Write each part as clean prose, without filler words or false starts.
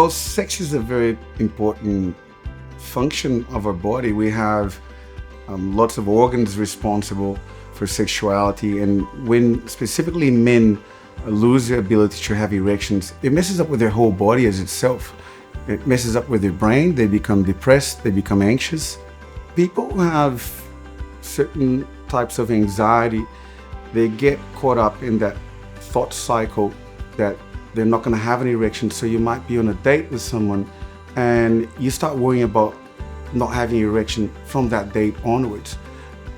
Well, sex is a very important function of our body. We have lots of organs responsible for sexuality, and when specifically men lose their ability to have erections, it messes up with their whole body as itself. It messes up with their brain. They become depressed, they become anxious. People who have certain types of anxiety, they get caught up in that thought cycle that they're not going to have an erection. So you might be on a date with someone and you start worrying about not having an erection from that date onwards.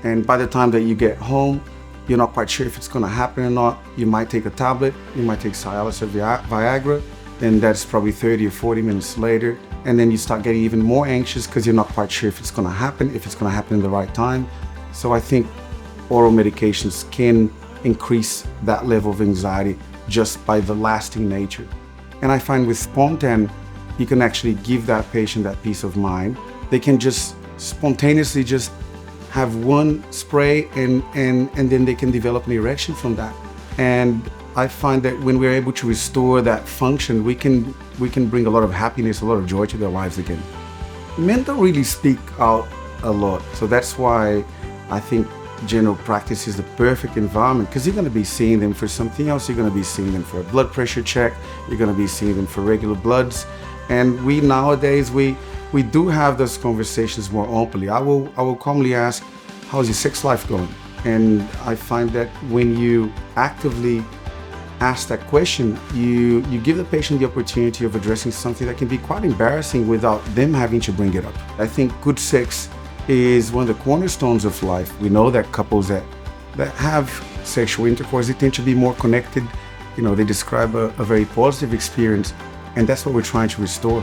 And by the time that you get home, you're not quite sure if it's going to happen or not. You might take a tablet, you might take Cialis or Viagra, then that's probably 30 or 40 minutes later. And then you start getting even more anxious because you're not quite sure if it's going to happen, if it's going to happen in the right time. So I think oral medications can increase that level of anxiety just by the lasting nature. And I find with Spontan, you can actually give that patient that peace of mind. They can just spontaneously just have one spray and then they can develop an erection from that. And I find that when we're able to restore that function, we can bring a lot of happiness, a lot of joy to their lives again. Men don't really speak out a lot, so that's why I think general practice is the perfect environment, because you're going to be seeing them for something else. You're going to be seeing them for a blood pressure check. You're going to be seeing them for regular bloods. And we nowadays, we do have those conversations more openly. I will commonly ask, how's your sex life going? And I find that when you actively ask that question, you give the patient the opportunity of addressing something that can be quite embarrassing without them having to bring it up. I think good sex is one of the cornerstones of life. We know that couples that have sexual intercourse, they tend to be more connected. They describe a very positive experience, and that's what we're trying to restore.